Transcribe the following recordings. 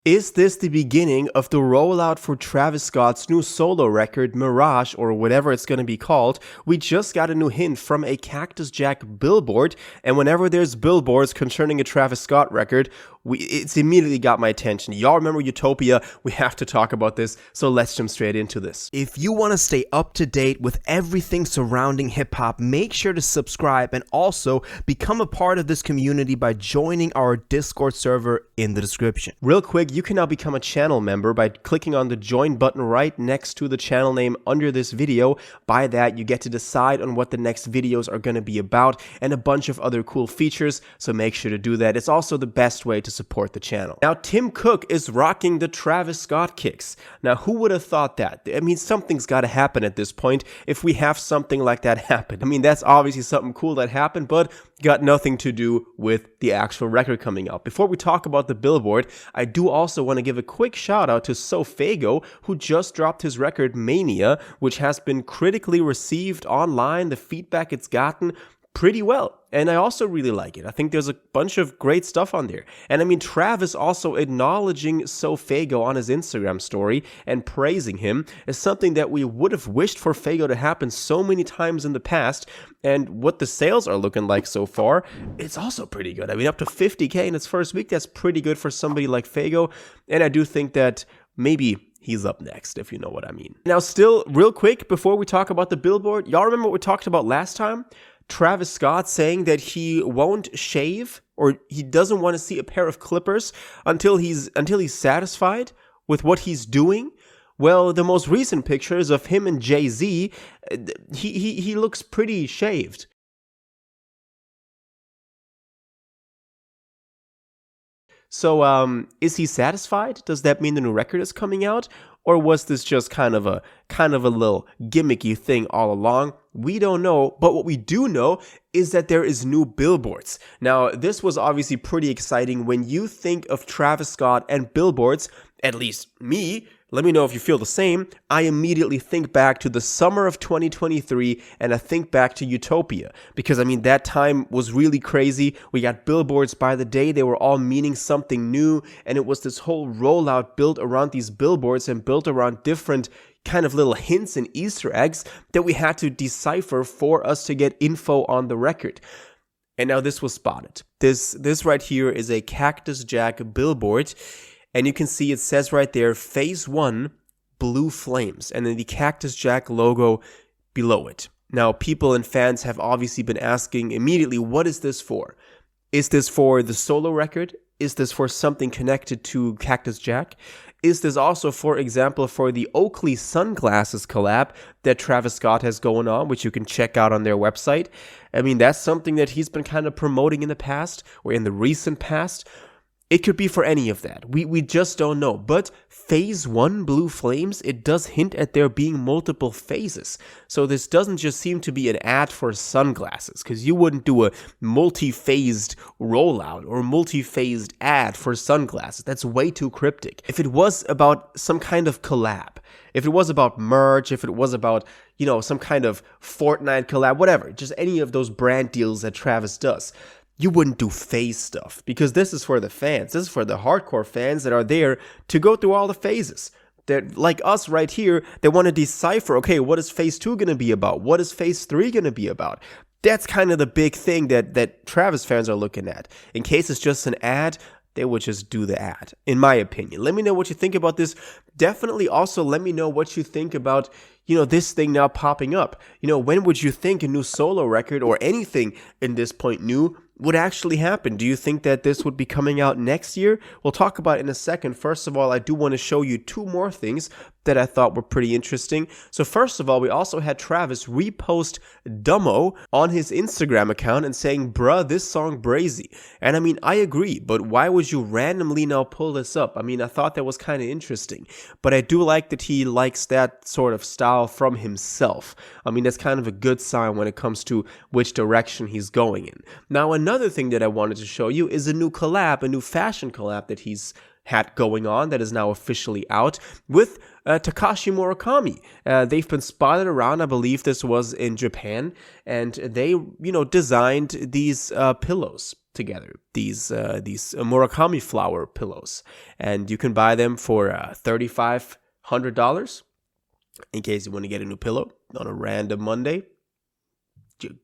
Is this the beginning of the rollout for Travis Scott's new solo record, Mirage, or whatever it's going to be called? We just got a new hint from a Cactus Jack billboard, and whenever there's billboards concerning a Travis Scott record, it's immediately got my attention. Y'all remember Utopia? We have to talk about this, so let's jump straight into this. If you want to stay up to date with everything surrounding hip-hop, make sure to subscribe and also become a part of this community by joining our Discord server in the description. Real quick, you can now become a channel member by clicking on the join button right next to the channel name under this video. By that, you get to decide on what the next videos are going to be about and a bunch of other cool features, so make sure to do that. It's also the best way to support the channel. Now, Tim Cook is rocking the Travis Scott kicks. Now, who would have thought that? I mean, something's got to happen at this point if we have something like that happen. I mean, that's obviously something cool that happened, but got nothing to do with the actual record coming out. Before we talk about the Billboard, I do also want to give a quick shout out to Sofago, who just dropped his record Mania, which has been critically received online. The feedback it's gotten pretty well, and I also really like it. I think there's a bunch of great stuff on there. And I mean, Travis also acknowledging Sofago on his Instagram story and praising him is something that we would have wished for Fago to happen so many times in the past. And what the sales are looking like so far, it's also pretty good. I mean, up to 50K in its first week, that's pretty good for somebody like Fago. And I do think that maybe he's up next, if you know what I mean. Now, still, real quick, before we talk about the Billboard, y'all remember what we talked about last time? Travis Scott saying that he won't shave, or he doesn't want to see a pair of clippers until he's satisfied with what he's doing. Well, the most recent pictures of him and Jay-Z, he looks pretty shaved. So, is he satisfied? Does that mean the new record is coming out? Or was this just kind of a little gimmicky thing all along? We don't know, but what we do know is that there is new billboards. Now, this was obviously pretty exciting. When you think of Travis Scott and billboards, at least me, let me know if you feel the same, I immediately think back to the summer of 2023 and I think back to Utopia. Because, I mean, that time was really crazy. We got billboards by the day. They were all meaning something new. And it was this whole rollout built around these billboards and built around different kind of little hints and Easter eggs that we had to decipher for us to get info on the record. And now this was spotted. This right here is a Cactus Jack billboard. And you can see it says right there, Phase 1, Blue Flames, and then the Cactus Jack logo below it. Now, people and fans have obviously been asking immediately, what is this for? Is this for the solo record? Is this for something connected to Cactus Jack? Is this also, for example, for the Oakley sunglasses collab that Travis Scott has going on, which you can check out on their website? I mean, that's something that he's been kind of promoting in the past, or in the recent past. It could be for any of that. We just don't know. But Phase 1 Blue Flames, it does hint at there being multiple phases. So this doesn't just seem to be an ad for sunglasses, because you wouldn't do a multi-phased rollout or multi-phased ad for sunglasses. That's way too cryptic. If it was about some kind of collab, if it was about merch, if it was about, you know, some kind of Fortnite collab, whatever, just any of those brand deals that Travis does, you wouldn't do phase stuff, because this is for the fans. This is for the hardcore fans that are there to go through all the phases. That, like us right here, they want to decipher, okay, what is Phase 2 going to be about? What is Phase 3 going to be about? That's kind of the big thing that Travis fans are looking at. In case it's just an ad, they would just do the ad, in my opinion. Let me know what you think about this. Definitely also let me know what you think about, you know, this thing now popping up. You know, when would you think a new solo record or anything in this point new would actually happen? Do you think that this would be coming out next year? We'll talk about it in a second. First of all, I do want to show you two more things that I thought were pretty interesting. So first of all, we also had Travis repost Dummo on his Instagram account and saying, bruh, this song brazy. And I mean, I agree, but why would you randomly now pull this up? I mean, I thought that was kind of interesting, but I do like that he likes that sort of style from himself. I mean, that's kind of a good sign when it comes to which direction he's going in. Now, another thing that I wanted to show you is a new collab, a new fashion collab that he's had going on that is now officially out with Takashi Murakami. They've been spotted around. I believe this was in Japan, and they, designed these pillows together. These Murakami flower pillows, and you can buy them for $3,500 in case you want to get a new pillow on a random Monday.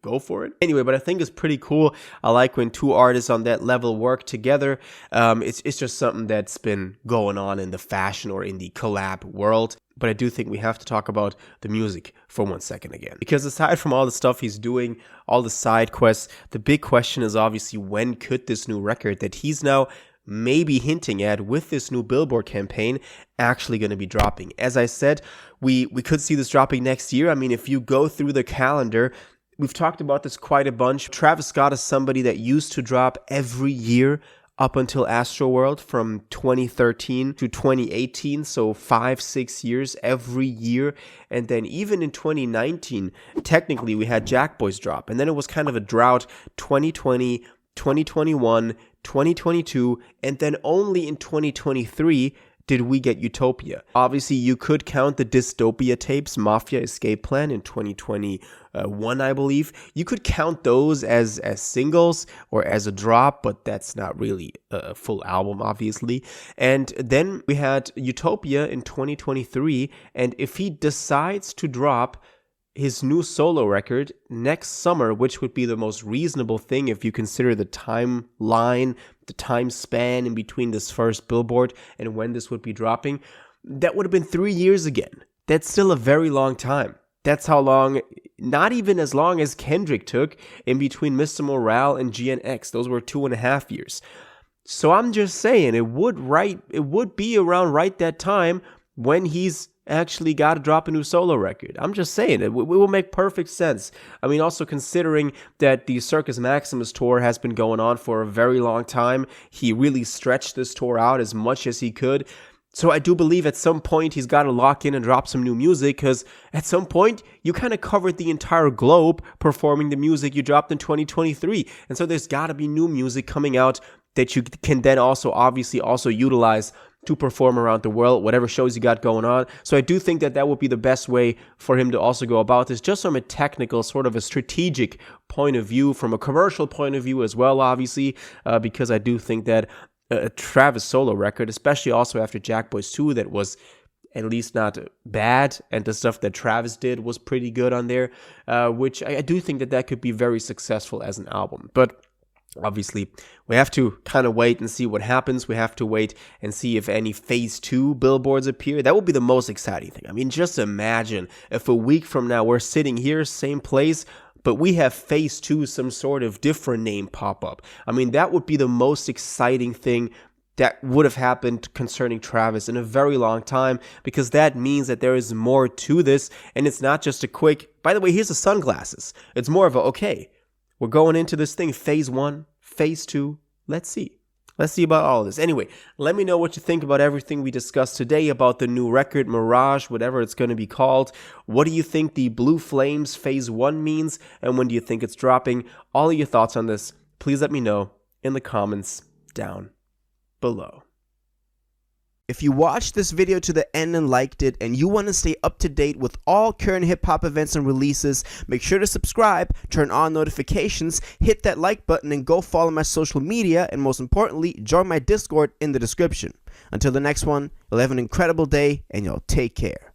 Go for it. Anyway, but I think it's pretty cool. I like when two artists on that level work together. It's just something that's been going on in the fashion or in the collab world. But I do think we have to talk about the music for 1 second again. Because aside from all the stuff he's doing, all the side quests, the big question is obviously when could this new record that he's now maybe hinting at with this new Billboard campaign actually going to be dropping? As I said, we could see this dropping next year. I mean, if you go through the calendar, we've talked about this quite a bunch. Travis Scott is somebody that used to drop every year up until Astroworld from 2013 to 2018. So 5-6 years every year. And then even in 2019, technically we had Jack Boy's drop. And then it was kind of a drought, 2020, 2021, 2022. And then only in 2023 did we get Utopia. Obviously, you could count the Dystopia tapes, Mafia Escape Plan in 2021, I believe. You could count those as singles or as a drop, but that's not really a full album, obviously. And then we had Utopia in 2023, and if he decides to drop his new solo record next summer, which would be the most reasonable thing if you consider the timeline, the time span in between this first Billboard and when this would be dropping, that would have been 3 years again. That's still a very long time. That's how long, not even as long as Kendrick took in between Mr. Morale and GNX. Those were 2.5 years. So I'm just saying it would be around right that time when he's actually got to drop a new solo record. I'm just saying it will make perfect sense. I mean, also considering that the Circus Maximus tour has been going on for a very long time, he really stretched this tour out as much as he could. So I do believe at some point he's got to lock in and drop some new music, because at some point you kind of covered the entire globe performing the music you dropped in 2023. And so there's got to be new music coming out that you can then also obviously also utilize to perform around the world, whatever shows you got going on. So I do think that would be the best way for him to also go about this, just from a technical, sort of a strategic point of view, from a commercial point of view as well, obviously, because I do think that a Travis solo record, especially also after Jack Boys 2, that was at least not bad, and the stuff that Travis did was pretty good on there, which I do think that could be very successful as an album. But obviously, we have to kind of wait and see what happens. We have to wait and see if any phase 2 billboards appear. That would be the most exciting thing. I mean, just imagine if a week from now we're sitting here, same place, but we have phase 2, some sort of different name pop up. I mean, that would be the most exciting thing that would have happened concerning Travis in a very long time, because that means that there is more to this, and it's not just a quick, by the way, here's the sunglasses. It's more of a, okay, we're going into this thing, phase 1, phase 2, let's see. Let's see about all of this. Anyway, let me know what you think about everything we discussed today, about the new record, Mirage, whatever it's going to be called. What do you think the Blue Flames phase 1 means, and when do you think it's dropping? All of your thoughts on this, please let me know in the comments down below. If you watched this video to the end and liked it, and you want to stay up to date with all current hip-hop events and releases, make sure to subscribe, turn on notifications, hit that like button, and go follow my social media, and most importantly, join my Discord in the description. Until the next one, you'll have an incredible day, and y'all take care.